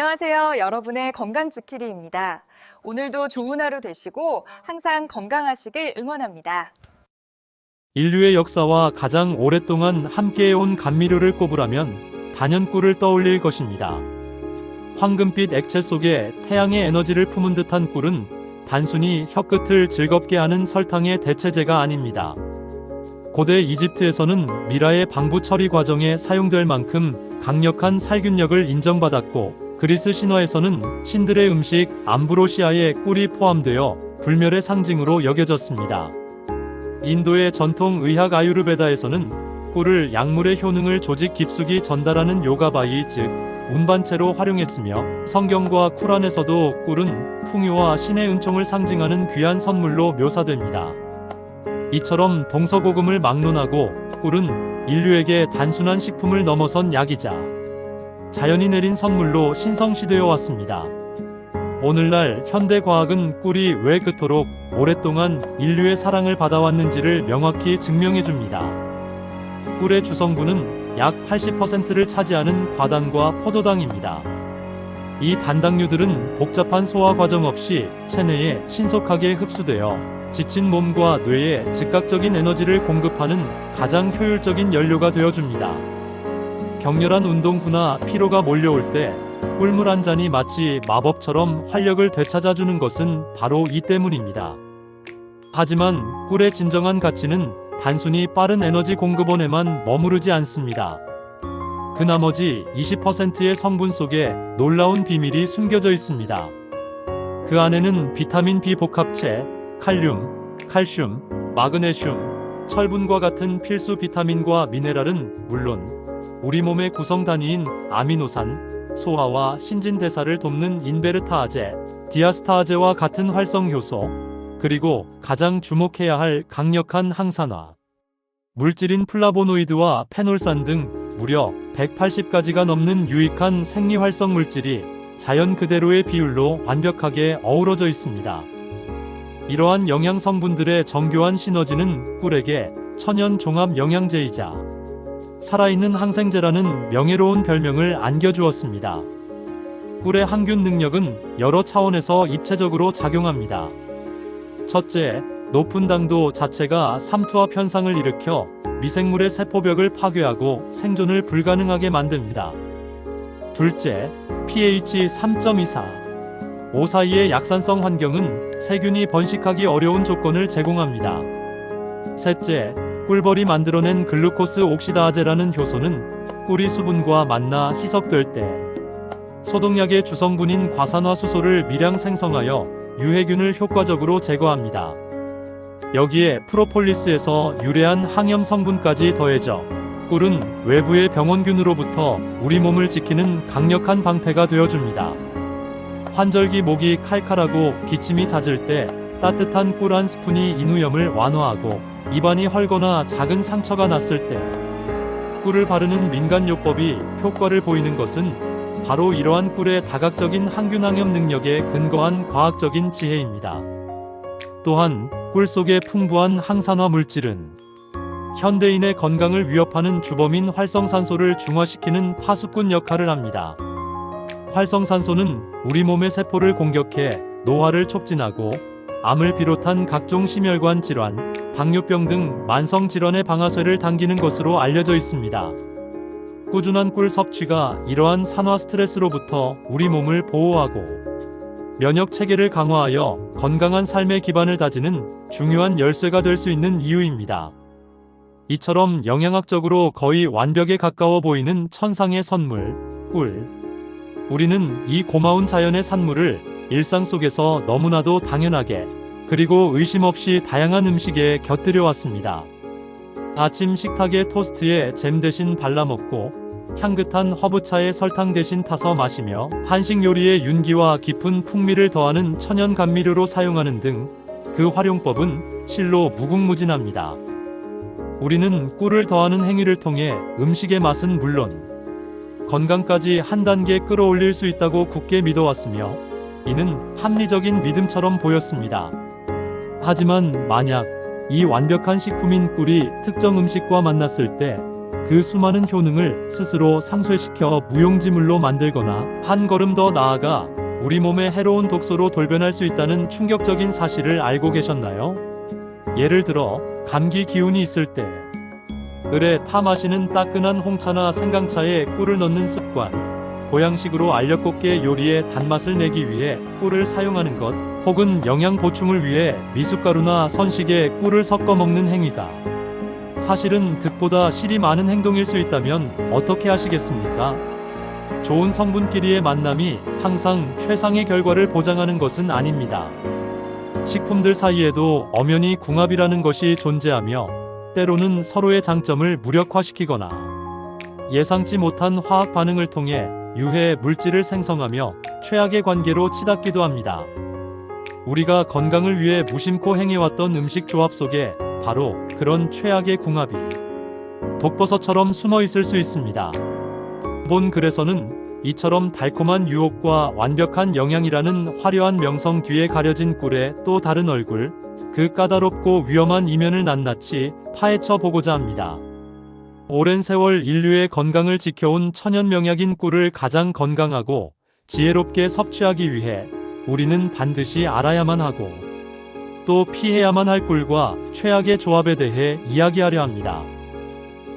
안녕하세요. 여러분의 건강지키리입니다. 오늘도 좋은 하루 되시고 항상 건강하시길 응원합니다. 인류의 역사와 가장 오랫동안 함께해온 감미료를 꼽으라면 단연꿀을 떠올릴 것입니다. 황금빛 액체 속에 태양의 에너지를 품은 듯한 꿀은 단순히 혀끝을 즐겁게 하는 설탕의 대체제가 아닙니다. 고대 이집트에서는 미라의 방부 처리 과정에 사용될 만큼 강력한 살균력을 인정받았고, 그리스 신화에서는 신들의 음식 암브로시아에 꿀이 포함되어 불멸의 상징으로 여겨졌습니다. 인도의 전통 의학 아유르베다에서는 꿀을 약물의 효능을 조직 깊숙이 전달하는 요가바이, 즉 운반체로 활용했으며, 성경과 쿠란에서도 꿀은 풍요와 신의 은총을 상징하는 귀한 선물로 묘사됩니다. 이처럼 동서고금을 막론하고 꿀은 인류에게 단순한 식품을 넘어선 약이자 자연이 내린 선물로 신성시되어 왔습니다. 오늘날 현대과학은 꿀이 왜 그토록 오랫동안 인류의 사랑을 받아왔는지를 명확히 증명해줍니다. 꿀의 주성분은 약 80%를 차지하는 과당과 포도당입니다. 이 단당류들은 복잡한 소화 과정 없이 체내에 신속하게 흡수되어 지친 몸과 뇌에 즉각적인 에너지를 공급하는 가장 효율적인 연료가 되어줍니다. 격렬한 운동 후나 피로가 몰려올 때 꿀물 한 잔이 마치 마법처럼 활력을 되찾아주는 것은 바로 이 때문입니다. 하지만 꿀의 진정한 가치는 단순히 빠른 에너지 공급원에만 머무르지 않습니다. 그 나머지 20%의 성분 속에 놀라운 비밀이 숨겨져 있습니다. 그 안에는 비타민 B 복합체, 칼륨, 칼슘, 마그네슘, 철분과 같은 필수 비타민과 미네랄은 물론 우리 몸의 구성 단위인 아미노산, 소화와 신진대사를 돕는 인베르타아제, 디아스타아제와 같은 활성 효소, 그리고 가장 주목해야 할 강력한 항산화 물질인 플라보노이드와 페놀산 등 무려 180가지가 넘는 유익한 생리활성 물질이 자연 그대로의 비율로 완벽하게 어우러져 있습니다. 이러한 영양 성분들의 정교한 시너지는 꿀에게 천연 종합 영양제이자 살아있는 항생제라는 명예로운 별명을 안겨주었습니다. 꿀의 항균 능력은 여러 차원에서 입체적으로 작용합니다. 첫째, 높은 당도 자체가 삼투압 현상을 일으켜 미생물의 세포벽을 파괴하고 생존을 불가능하게 만듭니다. 둘째, pH 3.24, 5 사이의 약산성 환경은 세균이 번식하기 어려운 조건을 제공합니다. 셋째, 꿀벌이 만들어낸 글루코스 옥시다아제라는 효소는 꿀이 수분과 만나 희석될 때 소독약의 주성분인 과산화수소를 미량 생성하여 유해균을 효과적으로 제거합니다. 여기에 프로폴리스에서 유래한 항염 성분까지 더해져 꿀은 외부의 병원균으로부터 우리 몸을 지키는 강력한 방패가 되어줍니다. 환절기 목이 칼칼하고 기침이 잦을 때 따뜻한 꿀 한 스푼이 인후염을 완화하고, 입안이 헐거나 작은 상처가 났을 때 꿀을 바르는 민간요법이 효과를 보이는 것은 바로 이러한 꿀의 다각적인 항균항염 능력에 근거한 과학적인 지혜입니다. 또한 꿀 속의 풍부한 항산화 물질은 현대인의 건강을 위협하는 주범인 활성산소를 중화시키는 파수꾼 역할을 합니다. 활성산소는 우리 몸의 세포를 공격해 노화를 촉진하고 암을 비롯한 각종 심혈관 질환, 당뇨병 등 만성 질환의 방아쇠를 당기는 것으로 알려져 있습니다. 꾸준한 꿀 섭취가 이러한 산화 스트레스로부터 우리 몸을 보호하고 면역 체계를 강화하여 건강한 삶의 기반을 다지는 중요한 열쇠가 될 수 있는 이유입니다. 이처럼 영양학적으로 거의 완벽에 가까워 보이는 천상의 선물, 꿀. 우리는 이 고마운 자연의 산물을 일상 속에서 너무나도 당연하게 그리고 의심 없이 다양한 음식에 곁들여 왔습니다. 아침 식탁의 토스트에 잼 대신 발라 먹고, 향긋한 허브차에 설탕 대신 타서 마시며, 한식 요리에 윤기와 깊은 풍미를 더하는 천연 감미료로 사용하는 등 그 활용법은 실로 무궁무진합니다. 우리는 꿀을 더하는 행위를 통해 음식의 맛은 물론 건강까지 한 단계 끌어올릴 수 있다고 굳게 믿어왔으며, 이는 합리적인 믿음처럼 보였습니다. 하지만 만약 이 완벽한 식품인 꿀이 특정 음식과 만났을 때 그 수많은 효능을 스스로 상쇄시켜 무용지물로 만들거나 한 걸음 더 나아가 우리 몸에 해로운 독소로 돌변할 수 있다는 충격적인 사실을 알고 계셨나요? 예를 들어 감기 기운이 있을 때 을에 타 마시는 따끈한 홍차나 생강차에 꿀을 넣는 습관, 보양식으로 알력곱게 요리에 단맛을 내기 위해 꿀을 사용하는 것, 혹은 영양 보충을 위해 미숫가루나 선식에 꿀을 섞어 먹는 행위가 사실은 득보다 실이 많은 행동일 수 있다면 어떻게 하시겠습니까? 좋은 성분끼리의 만남이 항상 최상의 결과를 보장하는 것은 아닙니다. 식품들 사이에도 엄연히 궁합이라는 것이 존재하며 때로는 서로의 장점을 무력화시키거나 예상치 못한 화학 반응을 통해 유해 물질을 생성하며 최악의 관계로 치닫기도 합니다. 우리가 건강을 위해 무심코 행해왔던 음식 조합 속에 바로 그런 최악의 궁합이 독버섯처럼 숨어 있을 수 있습니다. 본 글에서는 이처럼 달콤한 유혹과 완벽한 영양이라는 화려한 명성 뒤에 가려진 꿀의 또 다른 얼굴, 그 까다롭고 위험한 이면을 낱낱이 파헤쳐 보고자 합니다. 오랜 세월 인류의 건강을 지켜온 천연 명약인 꿀을 가장 건강하고 지혜롭게 섭취하기 위해 우리는 반드시 알아야만 하고 또 피해야만 할 꿀과 최악의 조합에 대해 이야기하려 합니다.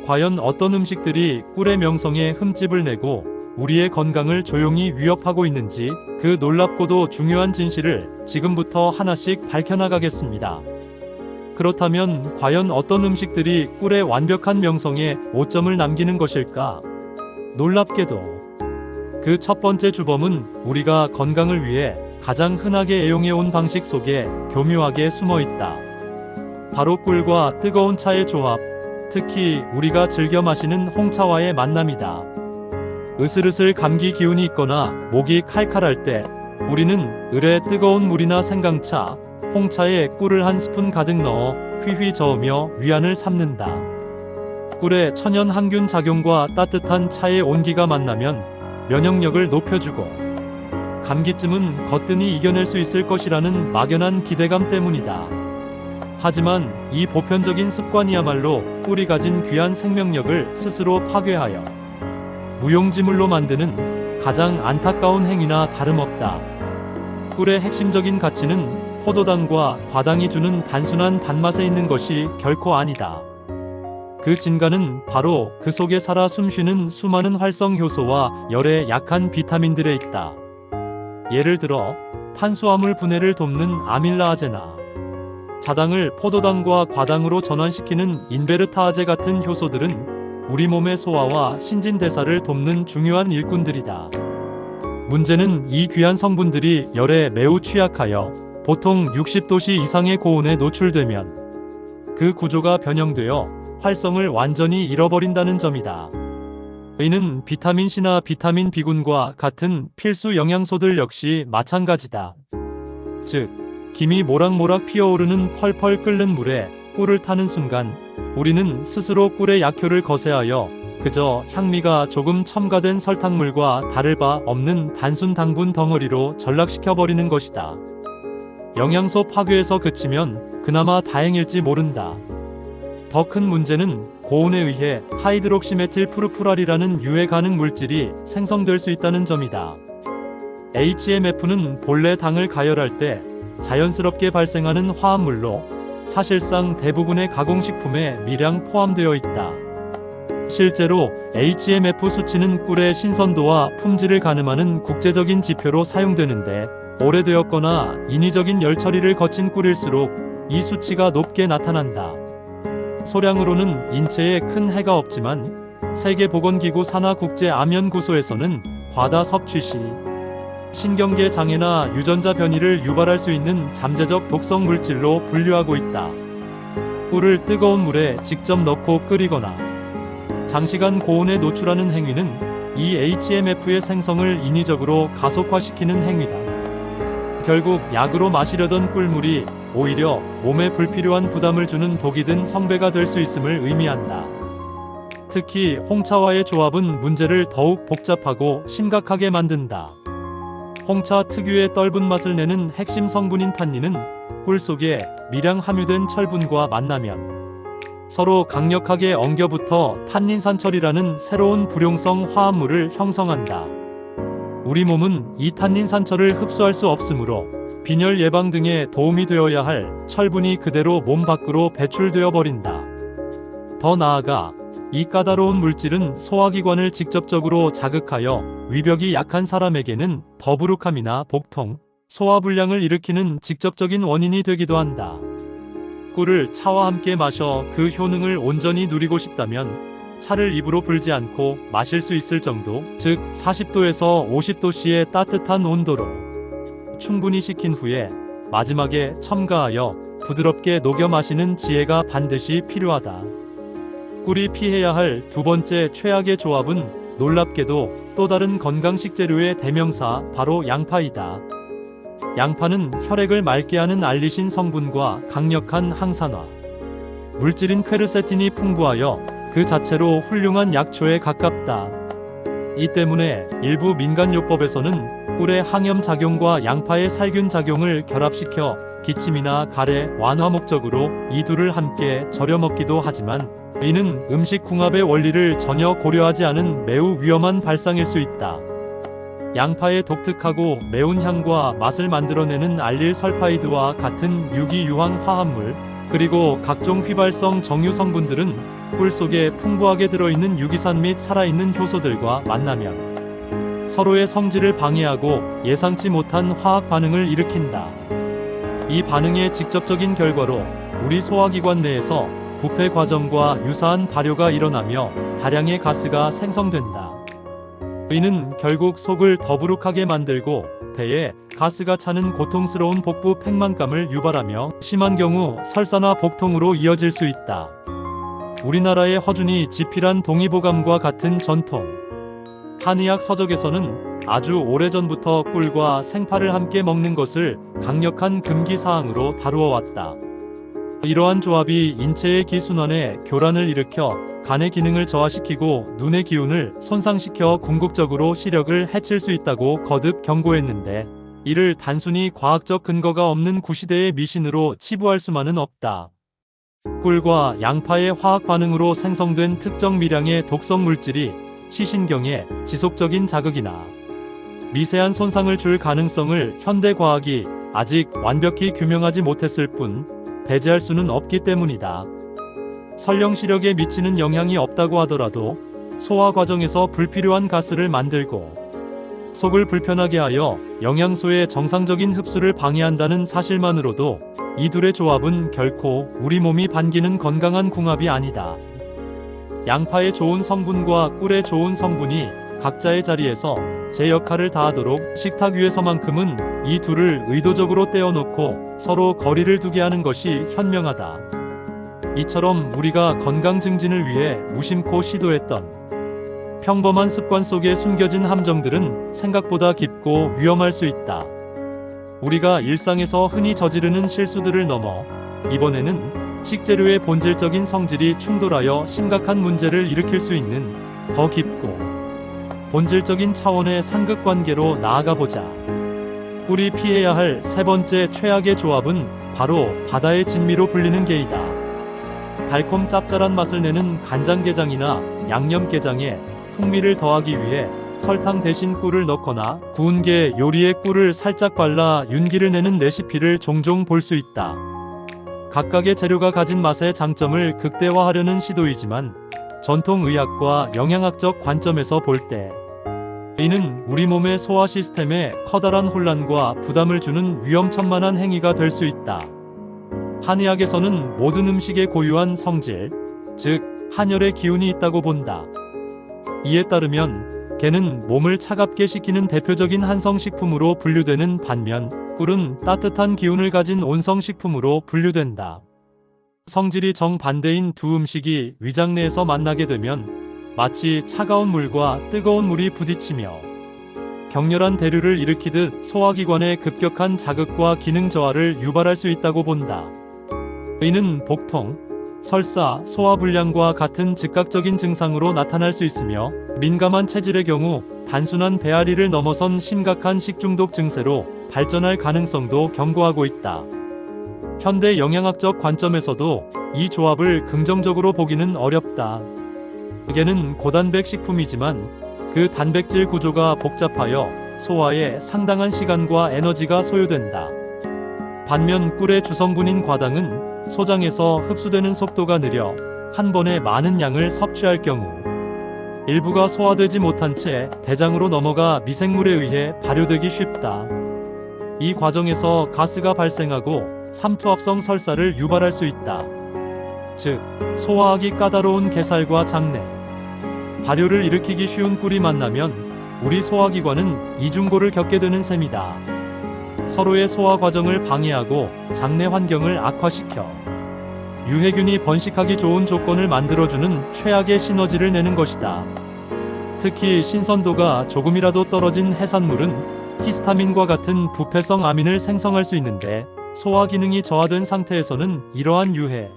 과연 어떤 음식들이 꿀의 명성에 흠집을 내고 우리의 건강을 조용히 위협하고 있는지 그 놀랍고도 중요한 진실을 지금부터 하나씩 밝혀나가겠습니다. 그렇다면 과연 어떤 음식들이 꿀의 완벽한 명성에 오점을 남기는 것일까? 놀랍게도 그 첫 번째 주범은 우리가 건강을 위해 가장 흔하게 애용해온 방식 속에 교묘하게 숨어 있다. 바로 꿀과 뜨거운 차의 조합, 특히 우리가 즐겨 마시는 홍차와의 만남이다. 으슬으슬 감기 기운이 있거나 목이 칼칼할 때 우리는 을에 뜨거운 물이나 생강차, 홍차에 꿀을 한 스푼 가득 넣어 휘휘 저으며 위안을 삼는다. 꿀의 천연 항균 작용과 따뜻한 차의 온기가 만나면 면역력을 높여주고 감기쯤은 거뜬히 이겨낼 수 있을 것이라는 막연한 기대감 때문이다. 하지만 이 보편적인 습관이야말로 꿀이 가진 귀한 생명력을 스스로 파괴하여 무용지물로 만드는 가장 안타까운 행위나 다름없다. 꿀의 핵심적인 가치는 포도당과 과당이 주는 단순한 단맛에 있는 것이 결코 아니다. 그 진가는 바로 그 속에 살아 숨쉬는 수많은 활성 효소와 열의 약한 비타민들에 있다. 예를 들어 탄수화물 분해를 돕는 아밀라아제나 자당을 포도당과 과당으로 전환시키는 인베르타아제 같은 효소들은 우리 몸의 소화와 신진대사를 돕는 중요한 일꾼들이다. 문제는 이 귀한 성분들이 열에 매우 취약하여 보통 60도씨 이상의 고온에 노출되면 그 구조가 변형되어 활성을 완전히 잃어버린다는 점이다. 이는 비타민C나 비타민 B군과 같은 필수 영양소들 역시 마찬가지다. 즉, 김이 모락모락 피어오르는 펄펄 끓는 물에 꿀을 타는 순간 우리는 스스로 꿀의 약효를 거세하여 그저 향미가 조금 첨가된 설탕물과 다를 바 없는 단순 당분 덩어리로 전락시켜버리는 것이다. 영양소 파괴에서 그치면 그나마 다행일지 모른다. 더 큰 문제는 고온에 의해 하이드록시메틸 푸르푸랄이라는 유해 가능 물질이 생성될 수 있다는 점이다. HMF는 본래 당을 가열할 때 자연스럽게 발생하는 화합물로 사실상 대부분의 가공식품에 미량 포함되어 있다. 실제로 HMF 수치는 꿀의 신선도와 품질을 가늠하는 국제적인 지표로 사용되는데 오래되었거나 인위적인 열 처리를 거친 꿀일수록 이 수치가 높게 나타난다. 소량으로는 인체에 큰 해가 없지만 세계보건기구 산하국제암연구소에서는 과다 섭취 시 신경계 장애나 유전자 변이를 유발할 수 있는 잠재적 독성 물질로 분류하고 있다. 꿀을 뜨거운 물에 직접 넣고 끓이거나 장시간 고온에 노출하는 행위는 이 HMF의 생성을 인위적으로 가속화시키는 행위다. 결국 약으로 마시려던 꿀물이 오히려 몸에 불필요한 부담을 주는 독이 든 성배가 될 수 있음을 의미한다. 특히 홍차와의 조합은 문제를 더욱 복잡하고 심각하게 만든다. 홍차 특유의 떫은 맛을 내는 핵심 성분인 탄닌은 꿀 속에 미량 함유된 철분과 만나면 서로 강력하게 엉겨붙어 탄닌산철이라는 새로운 불용성 화합물을 형성한다. 우리 몸은 이 탄닌산철을 흡수할 수 없으므로 빈혈 예방 등에 도움이 되어야 할 철분이 그대로 몸 밖으로 배출되어 버린다. 더 나아가 이 까다로운 물질은 소화기관을 직접적으로 자극하여 위벽이 약한 사람에게는 더부룩함이나 복통, 소화불량을 일으키는 직접적인 원인이 되기도 한다. 꿀을 차와 함께 마셔 그 효능을 온전히 누리고 싶다면 차를 입으로 불지 않고 마실 수 있을 정도, 즉 40도에서 50도씨의 따뜻한 온도로 충분히 식힌 후에 마지막에 첨가하여 부드럽게 녹여 마시는 지혜가 반드시 필요하다. 꿀이 피해야 할 두 번째 최악의 조합은 놀랍게도 또 다른 건강 식재료의 대명사 바로 양파이다. 양파는 혈액을 맑게 하는 알리신 성분과 강력한 항산화 물질인 퀘르세틴이 풍부하여 그 자체로 훌륭한 약초에 가깝다. 이 때문에 일부 민간요법에서는 꿀의 항염 작용과 양파의 살균 작용을 결합시켜 기침이나 가래 완화 목적으로 이 둘을 함께 절여 먹기도 하지만 이는 음식 궁합의 원리를 전혀 고려하지 않은 매우 위험한 발상일 수 있다. 양파의 독특하고 매운 향과 맛을 만들어내는 알릴설파이드와 같은 유기유황 화합물, 그리고 각종 휘발성 정유 성분들은 꿀 속에 풍부하게 들어있는 유기산 및 살아있는 효소들과 만나면 서로의 성질을 방해하고 예상치 못한 화학 반응을 일으킨다. 이 반응의 직접적인 결과로 우리 소화기관 내에서 부패 과정과 유사한 발효가 일어나며 다량의 가스가 생성된다. 이는 결국 속을 더부룩하게 만들고 배에 가스가 차는 고통스러운 복부 팽만감을 유발하며 심한 경우 설사나 복통으로 이어질 수 있다. 우리나라의 허준이 지필한 동의보감과 같은 전통. 한의학 서적에서는 아주 오래전부터 꿀과 생파를 함께 먹는 것을 강력한 금기사항으로 다루어 왔다. 이러한 조합이 인체의 기순환에 교란을 일으켜 간의 기능을 저하시키고 눈의 기운을 손상시켜 궁극적으로 시력을 해칠 수 있다고 거듭 경고했는데 이를 단순히 과학적 근거가 없는 구시대의 미신으로 치부할 수만은 없다. 꿀과 양파의 화학 반응으로 생성된 특정 미량의 독성 물질이 시신경에 지속적인 자극이나 미세한 손상을 줄 가능성을 현대 과학이 아직 완벽히 규명하지 못했을 뿐 배제할 수는 없기 때문이다. 설령 시력에 미치는 영향이 없다고 하더라도 소화 과정에서 불필요한 가스를 만들고 속을 불편하게 하여 영양소의 정상적인 흡수를 방해한다는 사실만으로도 이 둘의 조합은 결코 우리 몸이 반기는 건강한 궁합이 아니다. 양파의 좋은 성분과 꿀의 좋은 성분이 각자의 자리에서 제 역할을 다하도록 식탁 위에서만큼은 이 둘을 의도적으로 떼어놓고 서로 거리를 두게 하는 것이 현명하다. 이처럼 우리가 건강 증진을 위해 무심코 시도했던 평범한 습관 속에 숨겨진 함정들은 생각보다 깊고 위험할 수 있다. 우리가 일상에서 흔히 저지르는 실수들을 넘어 이번에는 식재료의 본질적인 성질이 충돌하여 심각한 문제를 일으킬 수 있는 더 깊고 본질적인 차원의 상극관계로 나아가보자. 꿀이 피해야 할 세 번째 최악의 조합은 바로 바다의 진미로 불리는 게이다. 달콤 짭짤한 맛을 내는 간장게장이나 양념게장에 풍미를 더하기 위해 설탕 대신 꿀을 넣거나 구운 게 요리에 꿀을 살짝 발라 윤기를 내는 레시피를 종종 볼 수 있다. 각각의 재료가 가진 맛의 장점을 극대화하려는 시도이지만 전통의학과 영양학적 관점에서 볼 때 이는 우리 몸의 소화 시스템에 커다란 혼란과 부담을 주는 위험천만한 행위가 될 수 있다. 한의학에서는 모든 음식에 고유한 성질, 즉 한열의 기운이 있다고 본다. 이에 따르면 게는 몸을 차갑게 식히는 대표적인 한성식품으로 분류되는 반면 꿀은 따뜻한 기운을 가진 온성식품으로 분류된다. 성질이 정반대인 두 음식이 위장 내에서 만나게 되면 마치 차가운 물과 뜨거운 물이 부딪히며 격렬한 대류를 일으키듯 소화기관의 급격한 자극과 기능 저하를 유발할 수 있다고 본다. 이는 복통, 설사, 소화불량과 같은 즉각적인 증상으로 나타날 수 있으며 민감한 체질의 경우 단순한 배앓이를 넘어선 심각한 식중독 증세로 발전할 가능성도 경고하고 있다. 현대 영양학적 관점에서도 이 조합을 긍정적으로 보기는 어렵다. 찌개는 고단백 식품이지만 그 단백질 구조가 복잡하여 소화에 상당한 시간과 에너지가 소요된다. 반면 꿀의 주성분인 과당은 소장에서 흡수되는 속도가 느려 한 번에 많은 양을 섭취할 경우 일부가 소화되지 못한 채 대장으로 넘어가 미생물에 의해 발효되기 쉽다. 이 과정에서 가스가 발생하고 삼투압성 설사를 유발할 수 있다. 즉, 소화하기 까다로운 게살과 장내, 발효를 일으키기 쉬운 꿀이 만나면 우리 소화기관은 이중고를 겪게 되는 셈이다. 서로의 소화 과정을 방해하고 장내 환경을 악화시켜 유해균이 번식하기 좋은 조건을 만들어주는 최악의 시너지를 내는 것이다. 특히 신선도가 조금이라도 떨어진 해산물은 히스타민과 같은 부패성 아민을 생성할 수 있는데 소화 기능이 저하된 상태에서는 이러한 유해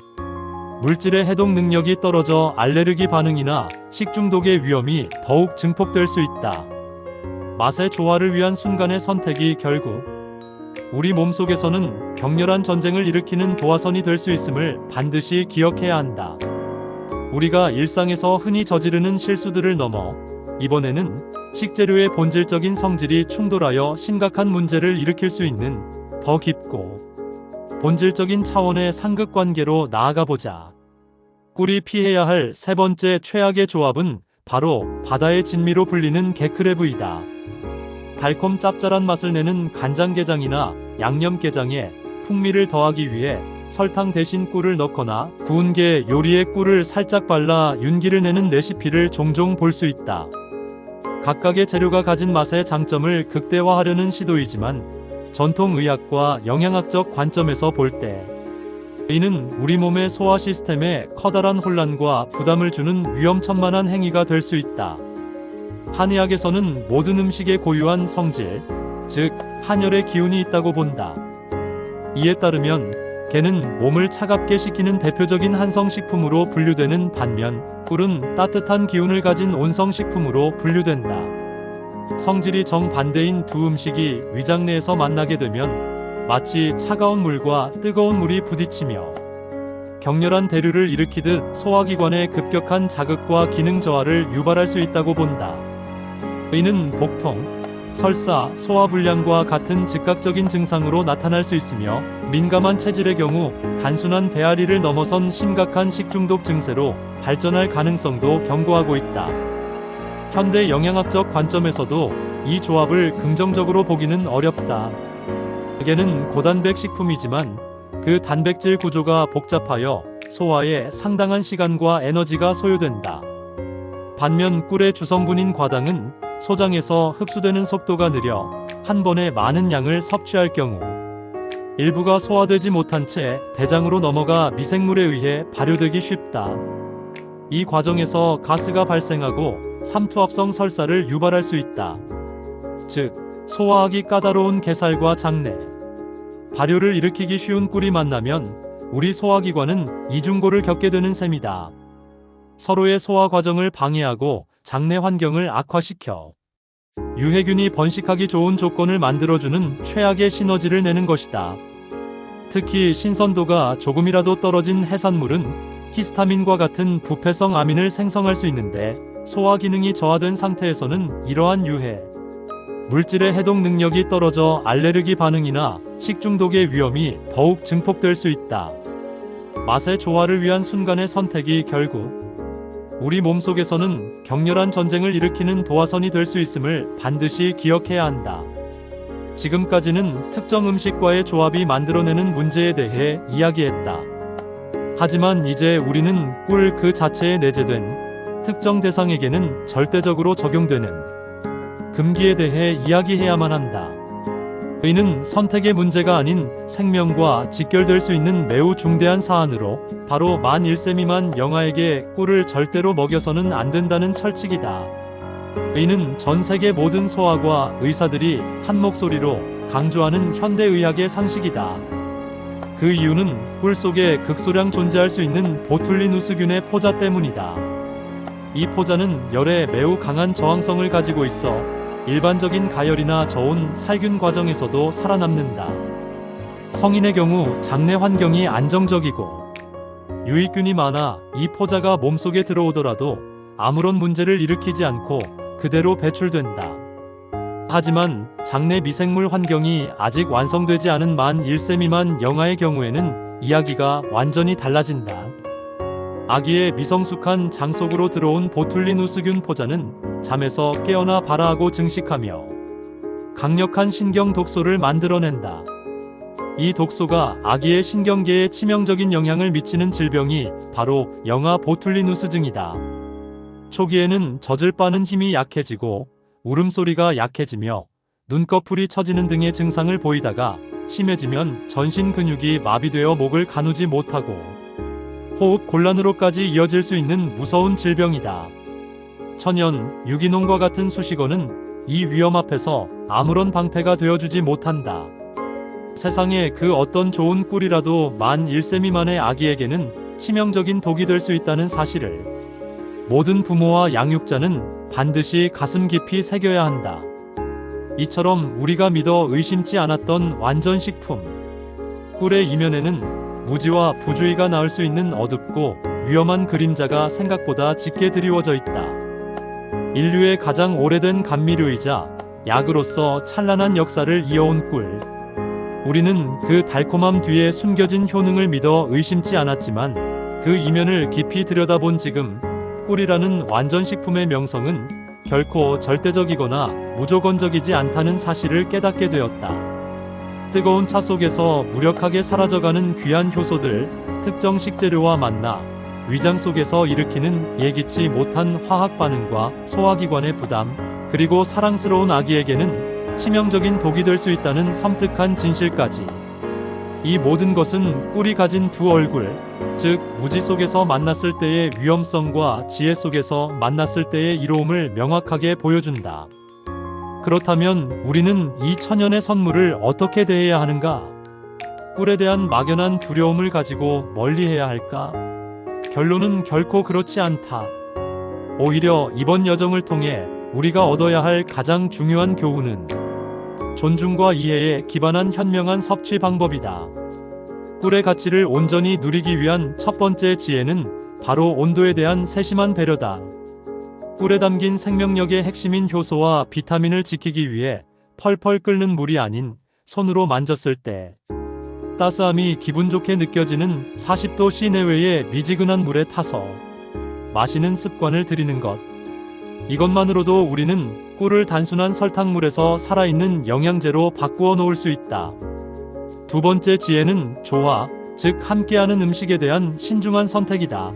물질의 해독 능력이 떨어져 알레르기 반응이나 식중독의 위험이 더욱 증폭될 수 있다. 맛의 조화를 위한 순간의 선택이 결국 우리 몸속에서는 격렬한 전쟁을 일으키는 도화선이 될 수 있음을 반드시 기억해야 한다. 우리가 일상에서 흔히 저지르는 실수들을 넘어 이번에는 식재료의 본질적인 성질이 충돌하여 심각한 문제를 일으킬 수 있는 더 깊고 본질적인 차원의 상극관계로 나아가 보자. 꿀이 피해야 할 세 번째 최악의 조합은 바로 바다의 진미로 불리는 게크레브이다. 달콤 짭짤한 맛을 내는 간장게장이나 양념게장에 풍미를 더하기 위해 설탕 대신 꿀을 넣거나 구운 게 요리에 꿀을 살짝 발라 윤기를 내는 레시피를 종종 볼 수 있다. 각각의 재료가 가진 맛의 장점을 극대화하려는 시도이지만 전통의학과 영양학적 관점에서 볼 때 이는 우리 몸의 소화 시스템에 커다란 혼란과 부담을 주는 위험천만한 행위가 될 수 있다. 한의학에서는 모든 음식에 고유한 성질, 즉 한열의 기운이 있다고 본다. 이에 따르면 게는 몸을 차갑게 식히는 대표적인 한성식품으로 분류되는 반면 꿀은 따뜻한 기운을 가진 온성식품으로 분류된다. 성질이 정반대인 두 음식이 위장 내에서 만나게 되면 마치 차가운 물과 뜨거운 물이 부딪히며 격렬한 대류를 일으키듯 소화기관의 급격한 자극과 기능 저하를 유발할 수 있다고 본다. 이는 복통, 설사, 소화불량과 같은 즉각적인 증상으로 나타날 수 있으며 민감한 체질의 경우 단순한 배앓이를 넘어선 심각한 식중독 증세로 발전할 가능성도 경고하고 있다. 현대 영양학적 관점에서도 이 조합을 긍정적으로 보기는 어렵다. 찌개는 고단백 식품이지만 그 단백질 구조가 복잡하여 소화에 상당한 시간과 에너지가 소요된다. 반면 꿀의 주성분인 과당은 소장에서 흡수되는 속도가 느려 한 번에 많은 양을 섭취할 경우 일부가 소화되지 못한 채 대장으로 넘어가 미생물에 의해 발효되기 쉽다. 이 과정에서 가스가 발생하고 삼투압성 설사를 유발할 수 있다. 즉, 소화하기 까다로운 게살과 장내, 발효를 일으키기 쉬운 꿀이 만나면 우리 소화기관은 이중고를 겪게 되는 셈이다. 서로의 소화 과정을 방해하고 장내 환경을 악화시켜 유해균이 번식하기 좋은 조건을 만들어주는 최악의 시너지를 내는 것이다. 특히 신선도가 조금이라도 떨어진 해산물은 히스타민과 같은 부패성 아민을 생성할 수 있는데 소화 기능이 저하된 상태에서는 이러한 유해 물질의 해독 능력이 떨어져 알레르기 반응이나 식중독의 위험이 더욱 증폭될 수 있다. 맛의 조화를 위한 순간의 선택이 결국 우리 몸속에서는 격렬한 전쟁을 일으키는 도화선이 될 수 있음을 반드시 기억해야 한다. 지금까지는 특정 음식과의 조합이 만들어내는 문제에 대해 이야기했다. 하지만 이제 우리는 꿀 그 자체에 내재된 특정 대상에게는 절대적으로 적용되는 금기에 대해 이야기해야만 한다. 이는 선택의 문제가 아닌 생명과 직결될 수 있는 매우 중대한 사안으로 바로 만 1세 미만 영아에게 꿀을 절대로 먹여서는 안 된다는 철칙이다. 이는 전 세계 모든 소아과 의사들이 한 목소리로 강조하는 현대의학의 상식이다. 그 이유는 꿀 속에 극소량 존재할 수 있는 보툴리누스균의 포자 때문이다. 이 포자는 열에 매우 강한 저항성을 가지고 있어 일반적인 가열이나 저온 살균 과정에서도 살아남는다. 성인의 경우 장내 환경이 안정적이고 유익균이 많아 이 포자가 몸속에 들어오더라도 아무런 문제를 일으키지 않고 그대로 배출된다. 하지만 장내 미생물 환경이 아직 완성되지 않은 만 1세 미만 영아의 경우에는 이야기가 완전히 달라진다. 아기의 미성숙한 장 속으로 들어온 보툴리누스균 포자는 잠에서 깨어나 발아하고 증식하며 강력한 신경 독소를 만들어낸다. 이 독소가 아기의 신경계에 치명적인 영향을 미치는 질병이 바로 영아 보툴리누스증이다. 초기에는 젖을 빠는 힘이 약해지고 울음소리가 약해지며 눈꺼풀이 처지는 등의 증상을 보이다가 심해지면 전신 근육이 마비되어 목을 가누지 못하고 호흡 곤란으로까지 이어질 수 있는 무서운 질병이다. 천연, 유기농과 같은 수식어는 이 위험 앞에서 아무런 방패가 되어주지 못한다. 세상에 그 어떤 좋은 꿀이라도 만 1세 미만의 아기에게는 치명적인 독이 될 수 있다는 사실을 모든 부모와 양육자는 반드시 가슴 깊이 새겨야 한다. 이처럼 우리가 믿어 의심치 않았던 완전 식품. 꿀의 이면에는 무지와 부주의가 낳을 수 있는 어둡고 위험한 그림자가 생각보다 짙게 드리워져 있다. 인류의 가장 오래된 감미료이자 약으로서 찬란한 역사를 이어온 꿀. 우리는 그 달콤함 뒤에 숨겨진 효능을 믿어 의심치 않았지만 그 이면을 깊이 들여다본 지금 꿀이라는 완전식품의 명성은 결코 절대적이거나 무조건적이지 않다는 사실을 깨닫게 되었다. 뜨거운 차 속에서 무력하게 사라져가는 귀한 효소들, 특정 식재료와 만나 위장 속에서 일으키는 예기치 못한 화학 반응과 소화기관의 부담, 그리고 사랑스러운 아기에게는 치명적인 독이 될 수 있다는 섬뜩한 진실까지. 이 모든 것은 꿀이 가진 두 얼굴, 즉 무지 속에서 만났을 때의 위험성과 지혜 속에서 만났을 때의 이로움을 명확하게 보여준다. 그렇다면 우리는 이 천연의 선물을 어떻게 대해야 하는가? 꿀에 대한 막연한 두려움을 가지고 멀리해야 할까? 결론은 결코 그렇지 않다. 오히려 이번 여정을 통해 우리가 얻어야 할 가장 중요한 교훈은 존중과 이해에 기반한 현명한 섭취 방법이다. 꿀의 가치를 온전히 누리기 위한 첫 번째 지혜는 바로 온도에 대한 세심한 배려다. 꿀에 담긴 생명력의 핵심인 효소와 비타민을 지키기 위해 펄펄 끓는 물이 아닌 손으로 만졌을 때 따스함이 기분 좋게 느껴지는 40도 C 내외의 미지근한 물에 타서 마시는 습관을 들이는 것. 이것만으로도 우리는 꿀을 단순한 설탕물에서 살아있는 영양제로 바꾸어 놓을 수 있다. 두 번째 지혜는 조화, 즉 함께하는 음식에 대한 신중한 선택이다.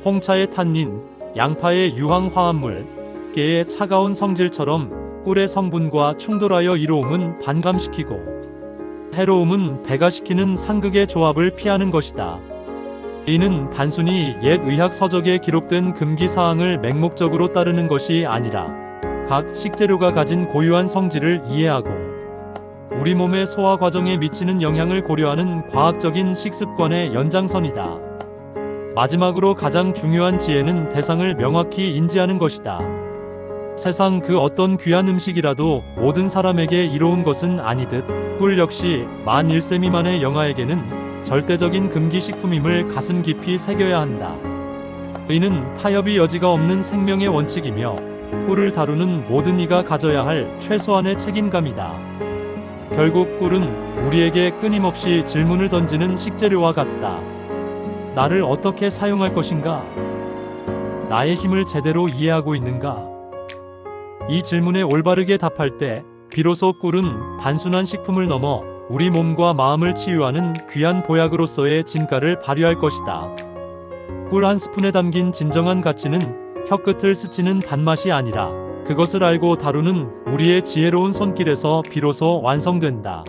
홍차의 탄닌, 양파의 유황 화합물, 깨의 차가운 성질처럼 꿀의 성분과 충돌하여 이로움은 반감시키고 해로움은 배가시키는 상극의 조합을 피하는 것이다. 이는 단순히 옛 의학 서적에 기록된 금기 사항을 맹목적으로 따르는 것이 아니라 각 식재료가 가진 고유한 성질을 이해하고 우리 몸의 소화 과정에 미치는 영향을 고려하는 과학적인 식습관의 연장선이다. 마지막으로 가장 중요한 지혜는 대상을 명확히 인지하는 것이다. 세상 그 어떤 귀한 음식이라도 모든 사람에게 이로운 것은 아니듯 꿀 역시 만 1세 미만의 영아에게는 절대적인 금기 식품임을 가슴 깊이 새겨야 한다. 이는 타협의 여지가 없는 생명의 원칙이며 꿀을 다루는 모든 이가 가져야 할 최소한의 책임감이다. 결국 꿀은 우리에게 끊임없이 질문을 던지는 식재료와 같다. 나를 어떻게 사용할 것인가? 나의 힘을 제대로 이해하고 있는가? 이 질문에 올바르게 답할 때 비로소 꿀은 단순한 식품을 넘어 우리 몸과 마음을 치유하는 귀한 보약으로서의 진가를 발휘할 것이다. 꿀 한 스푼에 담긴 진정한 가치는 혀끝을 스치는 단맛이 아니라 그것을 알고 다루는 우리의 지혜로운 손길에서 비로소 완성된다.